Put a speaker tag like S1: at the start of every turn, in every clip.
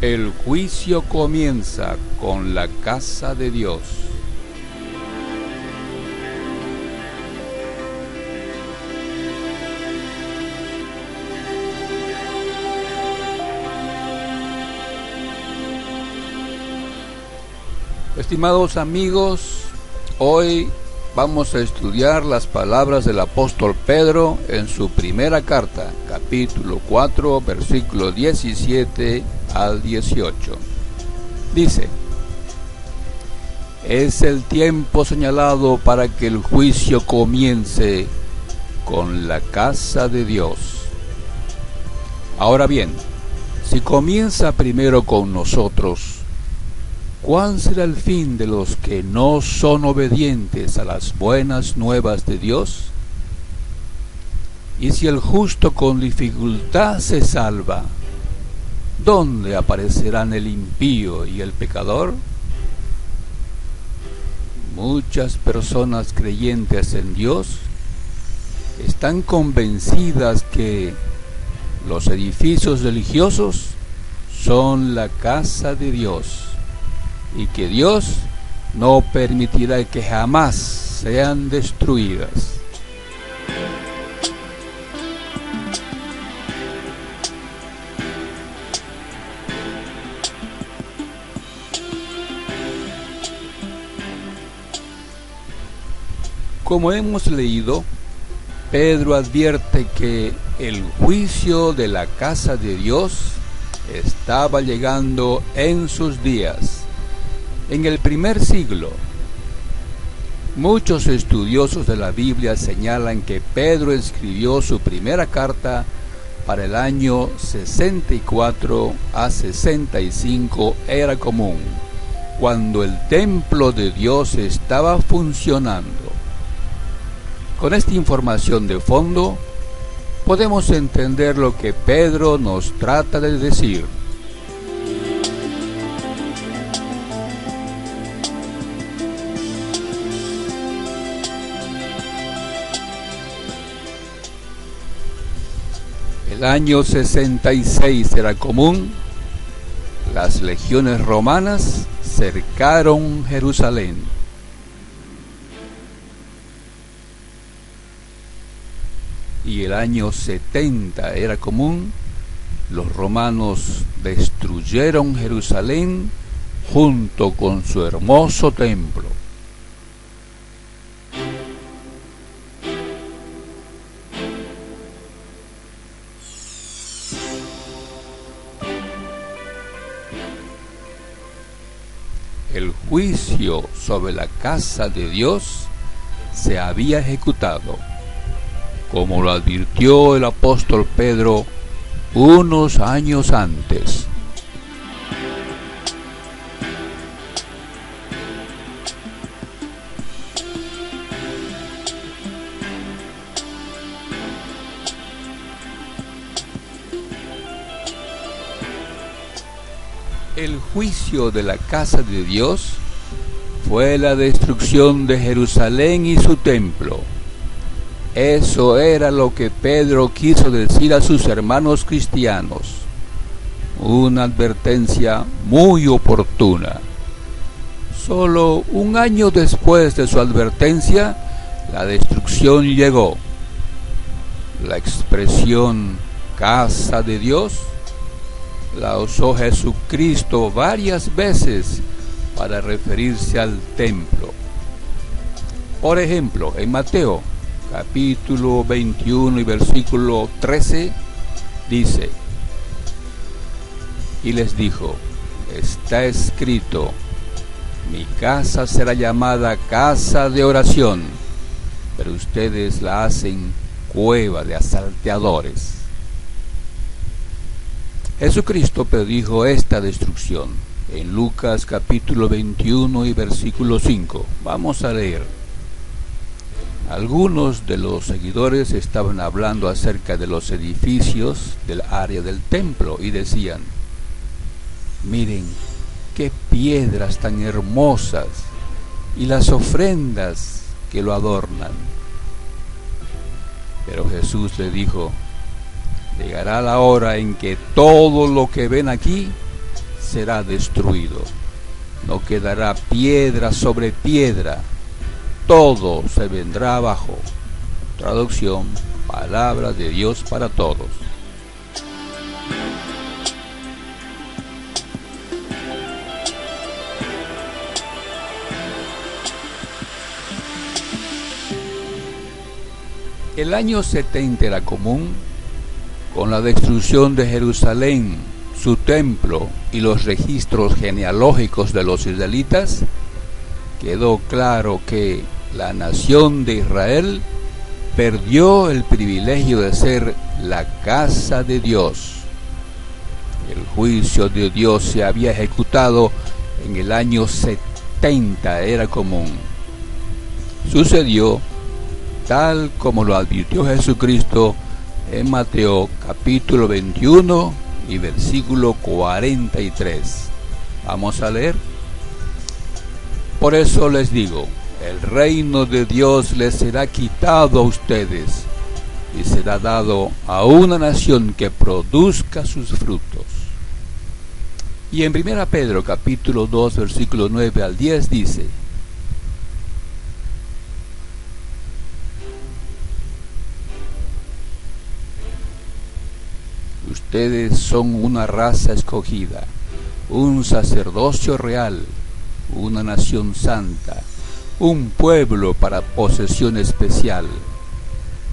S1: El juicio comienza con la casa de Dios. Estimados amigos, hoy vamos a estudiar las palabras del apóstol Pedro en su primera carta, capítulo 4, versículo 17 al 18. Dice: es el tiempo señalado para que el juicio comience con la casa de Dios. Ahora bien, si comienza primero con nosotros, ¿cuál será el fin de los que no son obedientes a las buenas nuevas de Dios? Y si el justo con dificultad se salva, ¿dónde aparecerán el impío y el pecador? Muchas personas creyentes en Dios están convencidas que los edificios religiosos son la casa de Dios y que Dios no permitirá que jamás sean destruidas. Como hemos leído, Pedro advierte que el juicio de la casa de Dios estaba llegando en sus días. En el primer siglo, muchos estudiosos de la Biblia señalan que Pedro escribió su primera carta para el año 64 a 65 era común, cuando el templo de Dios estaba funcionando. Con esta información de fondo, podemos entender lo que Pedro nos trata de decir. El año 66 era común. Las legiones romanas cercaron Jerusalén. Y el año 70 era común. Los romanos destruyeron Jerusalén junto con su hermoso templo. El juicio sobre la casa de Dios se había ejecutado, como lo advirtió el apóstol Pedro unos años antes. El juicio de la casa de Dios fue la destrucción de Jerusalén y su templo. Eso era lo que Pedro quiso decir a sus hermanos cristianos. Una advertencia muy oportuna. Solo un año después de su advertencia, la destrucción llegó. La expresión casa de Dios la usó Jesucristo varias veces para referirse al templo. Por ejemplo, en Mateo capítulo 21 y versículo 13 dice: y les dijo, está escrito, mi casa será llamada casa de oración, pero ustedes la hacen cueva de asalteadores. Jesucristo predijo esta destrucción en Lucas capítulo 21 y versículo 5. Vamos a leer. Algunos de los seguidores estaban hablando acerca de los edificios del área del templo y decían: miren qué piedras tan hermosas y las ofrendas que lo adornan. Pero Jesús le dijo: llegará la hora en que todo lo que ven aquí será destruido. No quedará piedra sobre piedra, todo se vendrá abajo. Traducción, palabra de Dios para todos. El año 70 era común. Con la destrucción de Jerusalén, su templo y los registros genealógicos de los israelitas, quedó claro que la nación de Israel perdió el privilegio de ser la casa de Dios. El juicio de Dios se había ejecutado en el año 70, era común. Sucedió tal como lo advirtió Jesucristo en Mateo capítulo 21 y versículo 43. Vamos a leer. Por eso les digo, el reino de Dios les será quitado a ustedes y será dado a una nación que produzca sus frutos. Y en 1 Pedro capítulo 2 versículo 9 al 10 dice: ustedes son una raza escogida, un sacerdocio real, una nación santa, un pueblo para posesión especial,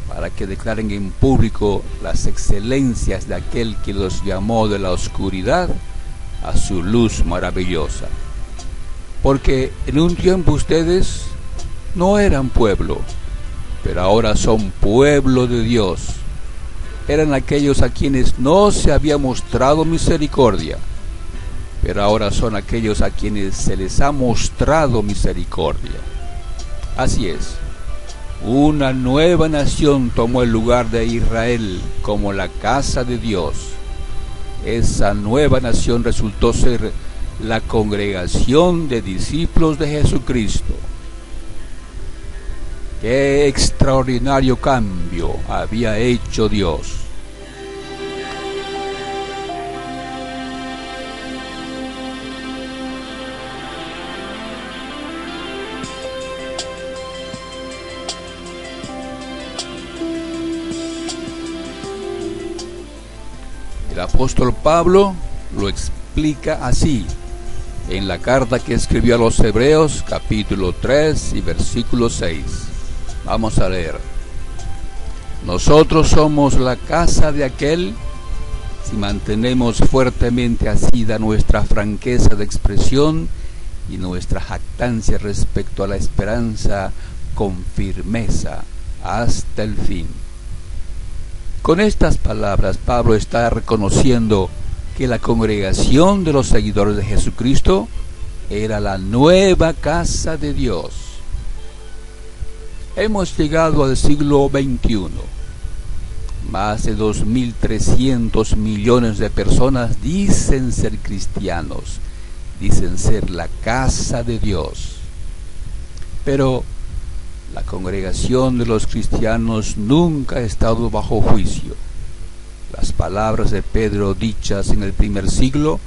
S1: para que declaren en público las excelencias de aquel que los llamó de la oscuridad a su luz maravillosa. Porque en un tiempo ustedes no eran pueblo, pero ahora son pueblo de Dios. Eran aquellos a quienes no se había mostrado misericordia, pero ahora son aquellos a quienes se les ha mostrado misericordia. Así es, una nueva nación tomó el lugar de Israel como la casa de Dios. Esa nueva nación resultó ser la congregación de discípulos de Jesucristo. ¡Qué extraordinario cambio había hecho Dios! El apóstol Pablo lo explica así en la carta que escribió a los Hebreos, capítulo 3 y versículo 6. Vamos a leer. Nosotros somos la casa de aquel, si mantenemos fuertemente asida nuestra franqueza de expresión y nuestra jactancia respecto a la esperanza con firmeza hasta el fin. Con estas palabras, Pablo está reconociendo que la congregación de los seguidores de Jesucristo era la nueva casa de Dios. Hemos llegado al siglo XXI. Más de 2.300 millones de personas dicen ser cristianos, dicen ser la casa de Dios. Pero la congregación de los cristianos nunca ha estado bajo juicio. Las palabras de Pedro dichas en el primer siglo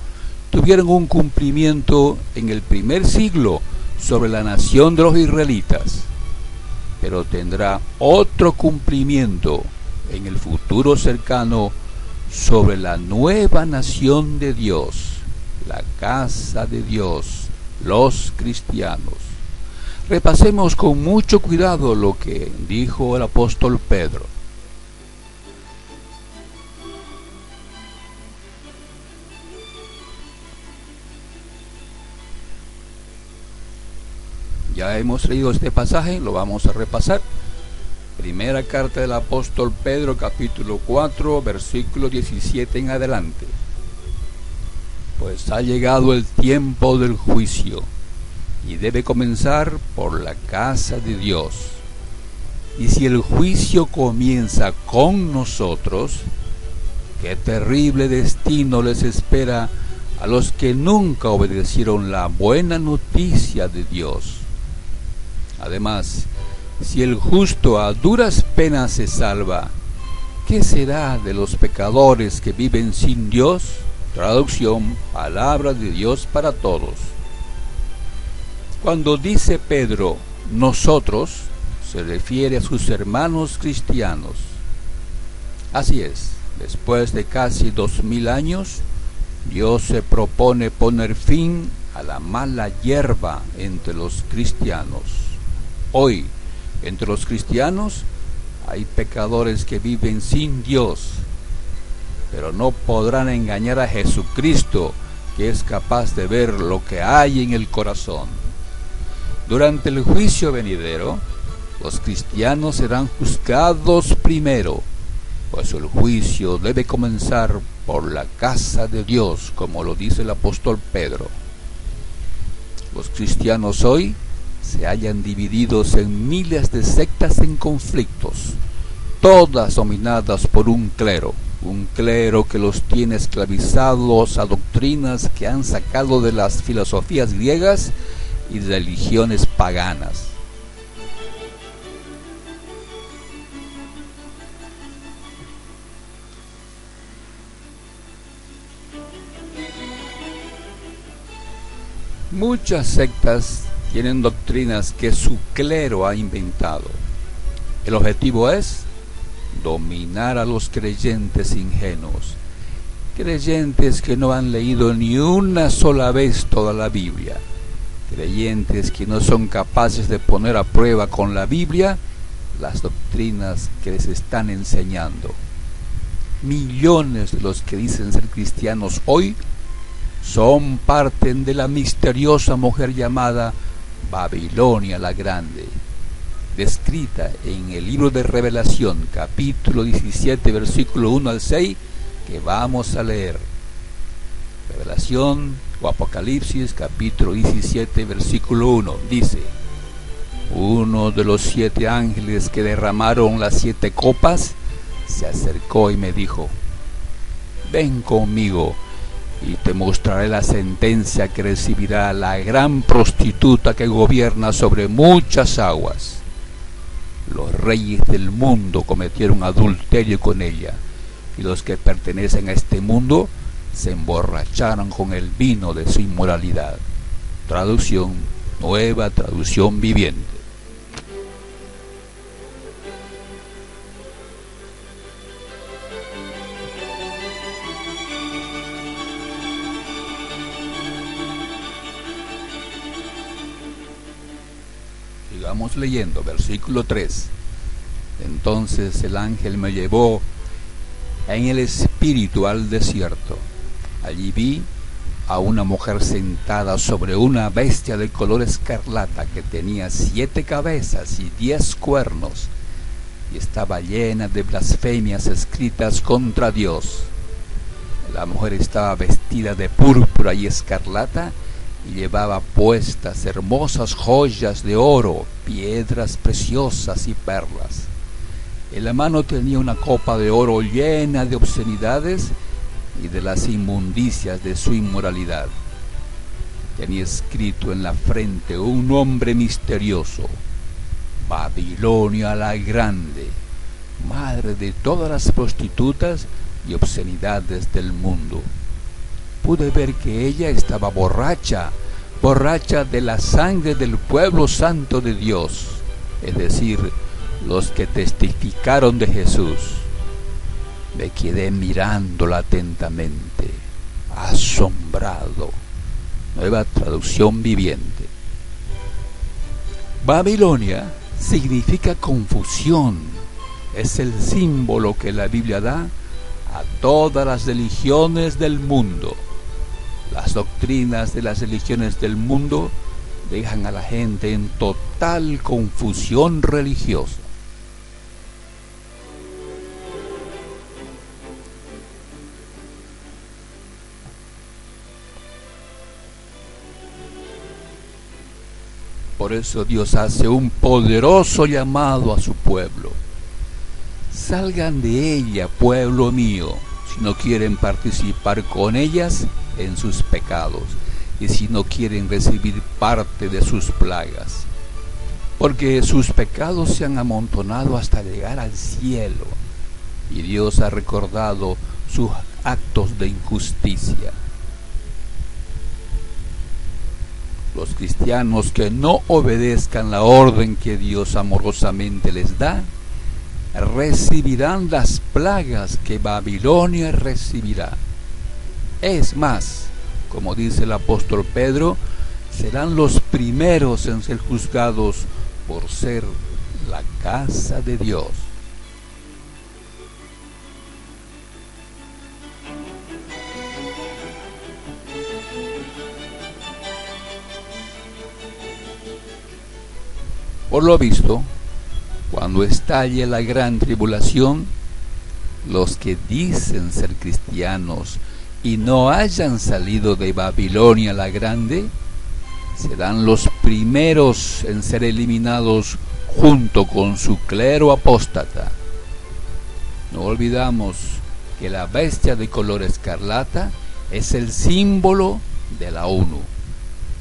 S1: tuvieron un cumplimiento en el primer siglo sobre la nación de los israelitas, pero tendrá otro cumplimiento en el futuro cercano sobre la nueva nación de Dios, la casa de Dios, los cristianos. Repasemos con mucho cuidado lo que dijo el apóstol Pedro. Ya hemos leído este pasaje, lo vamos a repasar. Primera carta del apóstol Pedro, capítulo 4, versículo 17 en adelante. Pues ha llegado el tiempo del juicio, y debe comenzar por la casa de Dios. Y si el juicio comienza con nosotros, qué terrible destino les espera a los que nunca obedecieron la buena noticia de Dios. Además, si el justo a duras penas se salva, ¿qué será de los pecadores que viven sin Dios? Traducción, palabra de Dios para todos. Cuando dice Pedro, nosotros, se refiere a sus hermanos cristianos. Así es, después de casi 2000 años, Dios se propone poner fin a la mala hierba entre los cristianos. Hoy, entre los cristianos, hay pecadores que viven sin Dios, pero no podrán engañar a Jesucristo, que es capaz de ver lo que hay en el corazón. Durante el juicio venidero, los cristianos serán juzgados primero, pues el juicio debe comenzar por la casa de Dios, como lo dice el apóstol Pedro. Los cristianos hoy se hallan divididos en miles de sectas en conflictos, todas dominadas por un clero que los tiene esclavizados a doctrinas que han sacado de las filosofías griegas y religiones paganas. Muchas sectas tienen doctrinas que su clero ha inventado. El objetivo es dominar a los creyentes ingenuos, creyentes que no han leído ni una sola vez toda la Biblia, creyentes que no son capaces de poner a prueba con la Biblia las doctrinas que les están enseñando. Millones de los que dicen ser cristianos hoy son parte de la misteriosa mujer llamada Babilonia la Grande, descrita en el libro de Revelación, capítulo 17, versículo 1 al 6, que vamos a leer. Revelación o Apocalipsis, capítulo 17, versículo 1, dice: uno de los 7 ángeles que derramaron las 7 copas se acercó y me dijo: ven conmigo y te mostraré la sentencia que recibirá la gran prostituta que gobierna sobre muchas aguas. Los reyes del mundo cometieron adulterio con ella, y los que pertenecen a este mundo se emborracharon con el vino de su inmoralidad. Traducción, Nueva Traducción Viviente. Sigamos leyendo, versículo 3. Entonces el ángel me llevó en el espíritu al desierto. Allí vi a una mujer sentada sobre una bestia de color escarlata que tenía 7 cabezas y 10 cuernos, y estaba llena de blasfemias escritas contra Dios. La mujer estaba vestida de púrpura y escarlata, y llevaba puestas hermosas joyas de oro, piedras preciosas y perlas. En la mano tenía una copa de oro llena de obscenidades y de las inmundicias de su inmoralidad. Tenía escrito en la frente un nombre misterioso: Babilonia la Grande, madre de todas las prostitutas y obscenidades del mundo. Pude ver que ella estaba borracha de la sangre del pueblo santo de Dios, es decir, los que testificaron de Jesús. Me quedé mirándola atentamente, asombrado. Nueva Traducción Viviente. Babilonia significa confusión. Es el símbolo que la Biblia da a todas las religiones del mundo. Las doctrinas de las religiones del mundo dejan a la gente en total confusión religiosa. Por eso Dios hace un poderoso llamado a su pueblo. Salgan de ella, pueblo mío, si no quieren participar con ellas en sus pecados y si no quieren recibir parte de sus plagas, porque sus pecados se han amontonado hasta llegar al cielo, y Dios ha recordado su actos de injusticia. Los cristianos que no obedezcan la orden que Dios amorosamente les da, recibirán las plagas que Babilonia recibirá. Es más, como dice el apóstol Pedro, serán los primeros en ser juzgados por ser la casa de Dios. Por lo visto, cuando estalle la gran tribulación, los que dicen ser cristianos y no hayan salido de Babilonia la Grande, serán los primeros en ser eliminados junto con su clero apóstata. No olvidamos que la bestia de color escarlata es el símbolo de la ONU.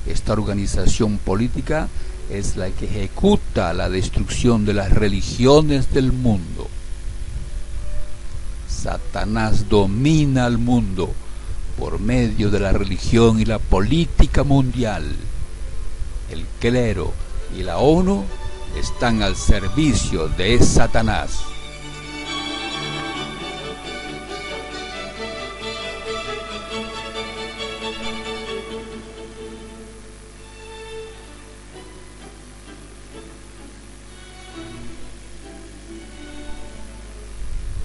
S1: Esta organización política es la que ejecuta la destrucción de las religiones del mundo. Satanás domina al mundo por medio de la religión y la política mundial. El clero y la ONU están al servicio de Satanás.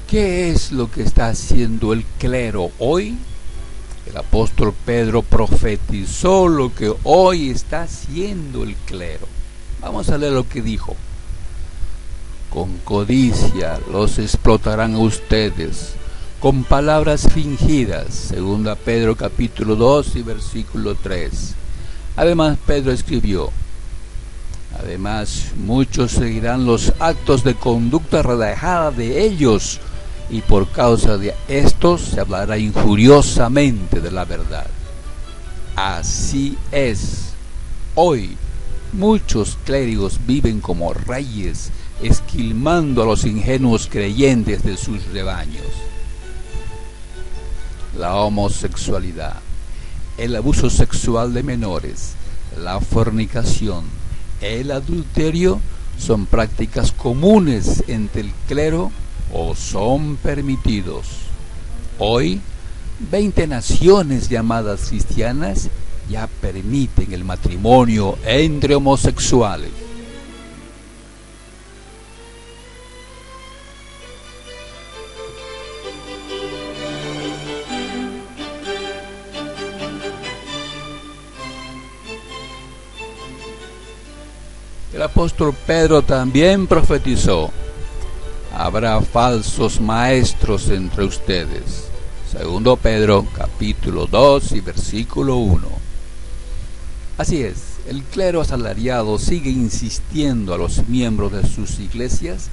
S1: ¿Qué es lo que está haciendo el clero hoy? El apóstol Pedro profetizó lo que hoy está haciendo el clero. Vamos a leer lo que dijo. Con codicia los explotarán a ustedes, con palabras fingidas, segunda Pedro capítulo 2 y versículo 3. Además Pedro escribió: además muchos seguirán los actos de conducta relajada de ellos, y por causa de estos se hablará injuriosamente de la verdad. Así es. Hoy muchos clérigos viven como reyes, esquilmando a los ingenuos creyentes de sus rebaños. La homosexualidad, el abuso sexual de menores, la fornicación, el adulterio son prácticas comunes entre el clero o son permitidos. Hoy, 20 naciones llamadas cristianas ya permiten el matrimonio entre homosexuales. El apóstol Pedro también profetizó: habrá falsos maestros entre ustedes. Segundo Pedro capítulo 2 y versículo 1. Así es, el clero asalariado sigue insistiendo a los miembros de sus iglesias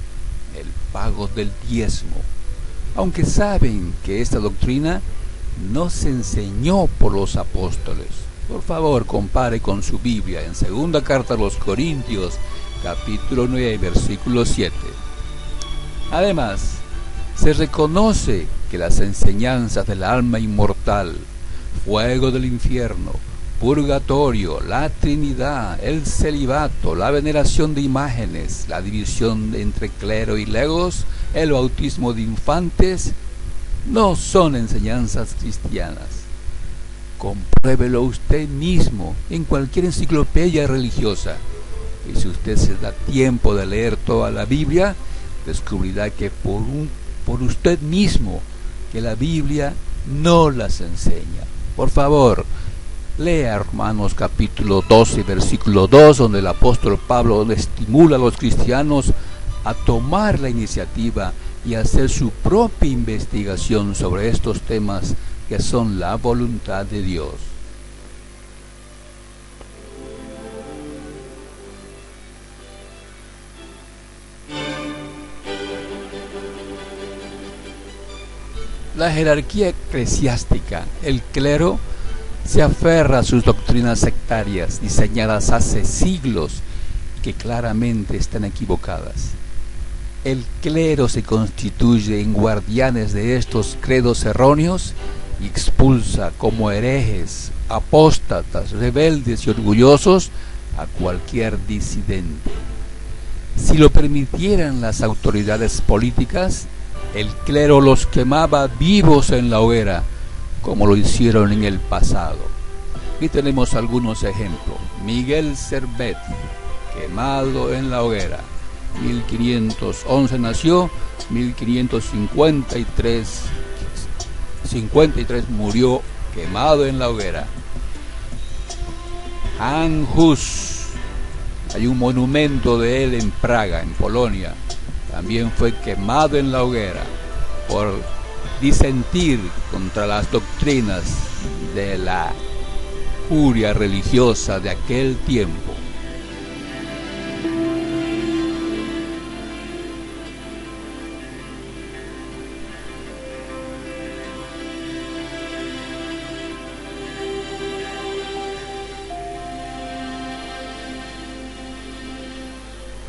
S1: el pago del diezmo, aunque saben que esta doctrina no se enseñó por los apóstoles. Por favor, compare con su Biblia en segunda carta a los Corintios capítulo 9 versículo 7. Además, se reconoce que las enseñanzas del alma inmortal, fuego del infierno, purgatorio, la Trinidad, el celibato, la veneración de imágenes, la división entre clero y legos, el bautismo de infantes, no son enseñanzas cristianas. Compruébelo usted mismo en cualquier enciclopedia religiosa. Y si usted se da tiempo de leer toda la Biblia, descubrirá que por usted mismo que la Biblia no las enseña. Por favor, lea Romanos capítulo 12 versículo 2, donde el apóstol Pablo estimula a los cristianos a tomar la iniciativa y hacer su propia investigación sobre estos temas que son la voluntad de Dios. La jerarquía eclesiástica, el clero, se aferra a sus doctrinas sectarias diseñadas hace siglos que claramente están equivocadas. El clero se constituye en guardianes de estos credos erróneos y expulsa como herejes, apóstatas, rebeldes y orgullosos a cualquier disidente. Si lo permitieran las autoridades políticas, el clero los quemaba vivos en la hoguera, como lo hicieron en el pasado. Aquí tenemos algunos ejemplos. Miguel Servet, quemado en la hoguera. 1511 nació, 1553 murió quemado en la hoguera. Jan Hus, hay un monumento de él en Praga, en Polonia. También fue quemado en la hoguera por disentir contra las doctrinas de la curia religiosa de aquel tiempo.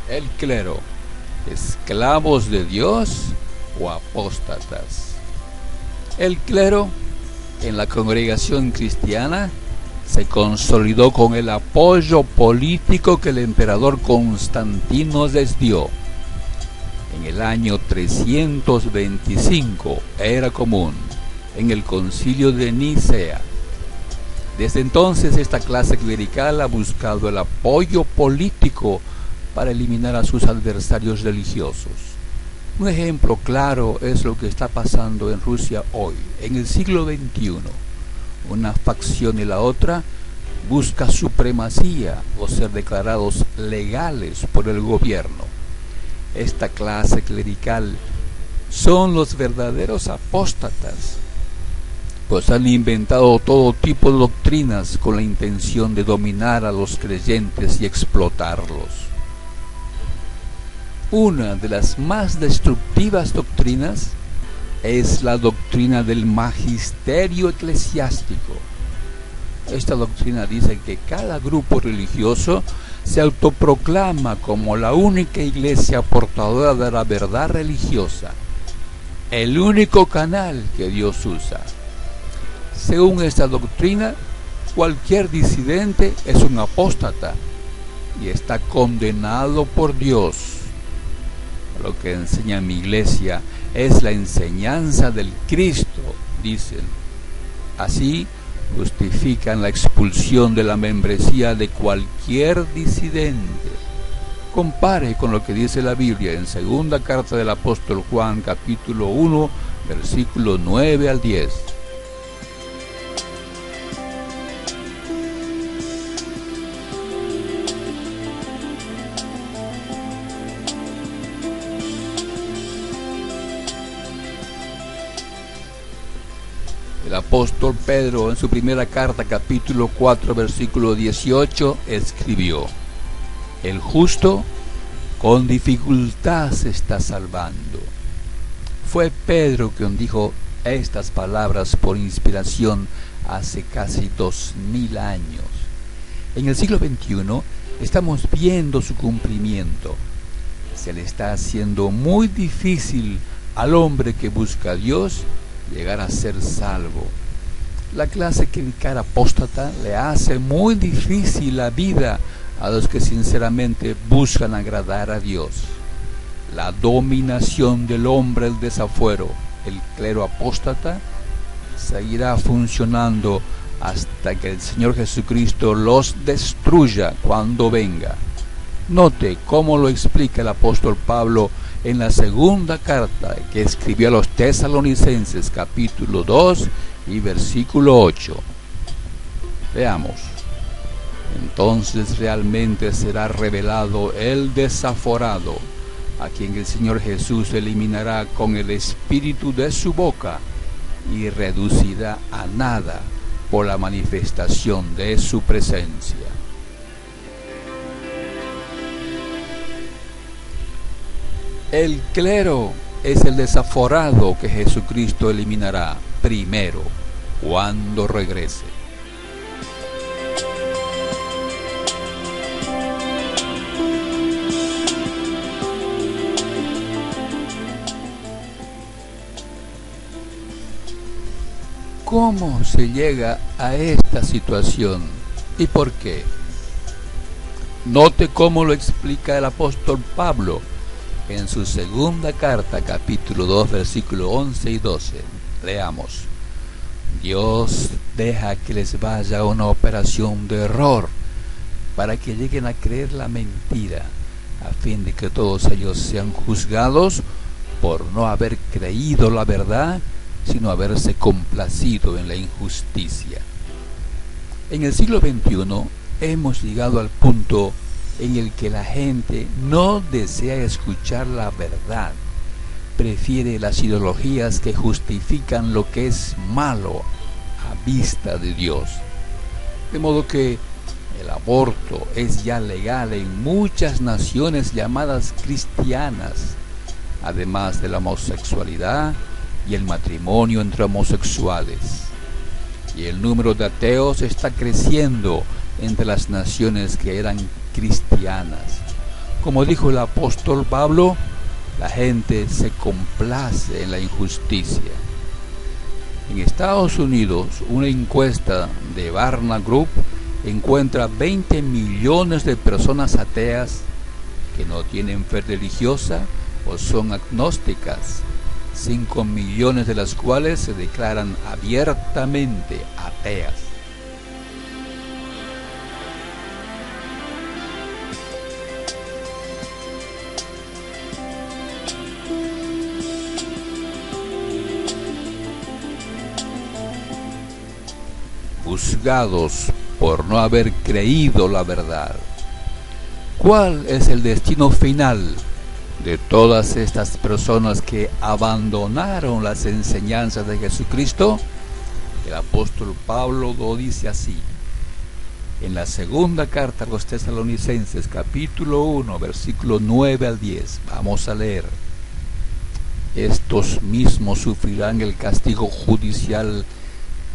S1: El clero, esclavos de Dios o apóstatas. El clero en la congregación cristiana se consolidó con el apoyo político que el emperador Constantino les dio. En el año 325 era común en el concilio de Nicea. Desde entonces esta clase clerical ha buscado el apoyo político para eliminar a sus adversarios religiosos. Un ejemplo claro es lo que está pasando en Rusia hoy, en el siglo XXI. Una facción y la otra busca supremacía o ser declarados legales por el gobierno. Esta clase clerical son los verdaderos apóstatas, pues han inventado todo tipo de doctrinas con la intención de dominar a los creyentes y explotarlos. Una de las más destructivas doctrinas es la doctrina del magisterio eclesiástico. Esta doctrina dice que cada grupo religioso se autoproclama como la única iglesia portadora de la verdad religiosa, el único canal que Dios usa. Según esta doctrina, cualquier disidente es un apóstata y está condenado por Dios. Lo que enseña mi iglesia es la enseñanza del Cristo, dicen. Así justifican la expulsión de la membresía de cualquier disidente. Compare con lo que dice la Biblia en segunda carta del apóstol Juan, capítulo 1, versículos 9 al 10. El apóstol Pedro en su primera carta, capítulo 4, versículo 18, escribió: el justo con dificultad se está salvando. Fue Pedro quien dijo estas palabras por inspiración hace casi 2000 años. En el siglo XXI estamos viendo su cumplimiento. Se le está haciendo muy difícil al hombre que busca a Dios llegar a ser salvo. La clase clerical apóstata le hace muy difícil la vida a los que sinceramente buscan agradar a Dios. La dominación del hombre, el desafuero, el clero apóstata, seguirá funcionando hasta que el Señor Jesucristo los destruya cuando venga. Note cómo lo explica el apóstol Pablo en la segunda carta que escribió a los Tesalonicenses, capítulo 2 y versículo 8. Veamos. Entonces realmente será revelado el desaforado, a quien el Señor Jesús eliminará con el espíritu de su boca y reducirá a nada por la manifestación de su presencia. El clero es el desaforado que Jesucristo eliminará primero cuando regrese. ¿Cómo se llega a esta situación y por qué? Note cómo lo explica el apóstol Pablo en su segunda carta, capítulo 2, versículos 11 y 12. Leamos. Dios deja que les vaya una operación de error para que lleguen a creer la mentira, a fin de que todos ellos sean juzgados por no haber creído la verdad, sino haberse complacido en la injusticia. En el siglo XXI hemos llegado al punto en el que la gente no desea escuchar la verdad, prefiere las ideologías que justifican lo que es malo a vista de Dios. De modo que el aborto es ya legal en muchas naciones llamadas cristianas, además de la homosexualidad y el matrimonio entre homosexuales. Y el número de ateos está creciendo entre las naciones que eran cristianas. Como dijo el apóstol Pablo, la gente se complace en la injusticia. En Estados Unidos, una encuesta de Barna Group encuentra 20 millones de personas ateas que no tienen fe religiosa o son agnósticas, 5 millones de las cuales se declaran abiertamente ateas. Juzgados por no haber creído la verdad. ¿Cuál es el destino final de todas estas personas que abandonaron las enseñanzas de Jesucristo? El apóstol Pablo lo dice así. En la segunda carta a los Tesalonicenses, capítulo 1, versículo 9 al 10, vamos a leer. Estos mismos sufrirán el castigo judicial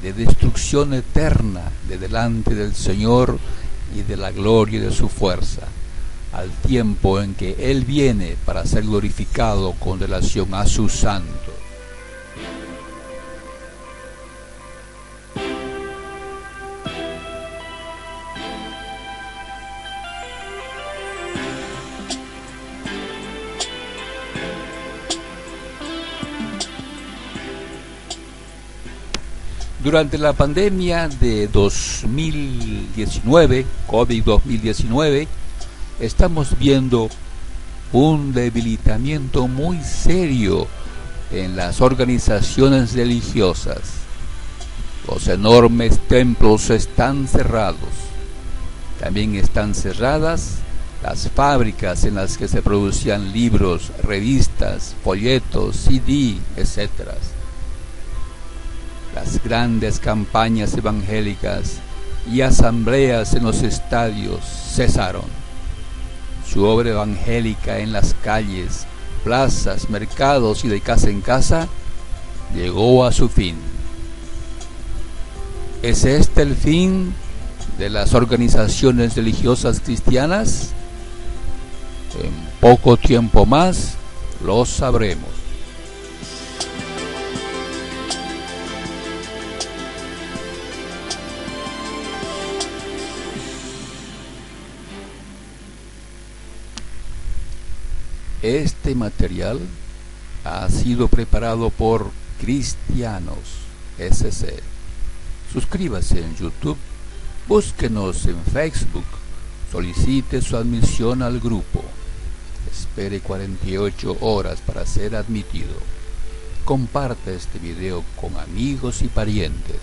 S1: de destrucción eterna de delante del Señor y de la gloria de su fuerza, al tiempo en que Él viene para ser glorificado con relación a sus santos. Durante la pandemia de 2019, COVID-2019, estamos viendo un debilitamiento muy serio en las organizaciones religiosas. Los enormes templos están cerrados. También están cerradas las fábricas en las que se producían libros, revistas, folletos, CD, etc. Las grandes campañas evangélicas y asambleas en los estadios cesaron. Su obra evangélica en las calles, plazas, mercados y de casa en casa llegó a su fin. ¿Es este el fin de las organizaciones religiosas cristianas? En poco tiempo más lo sabremos. Este material ha sido preparado por Cristianos SC. Suscríbase en YouTube, búsquenos en Facebook, solicite su admisión al grupo. Espere 48 horas para ser admitido. Comparte este video con amigos y parientes.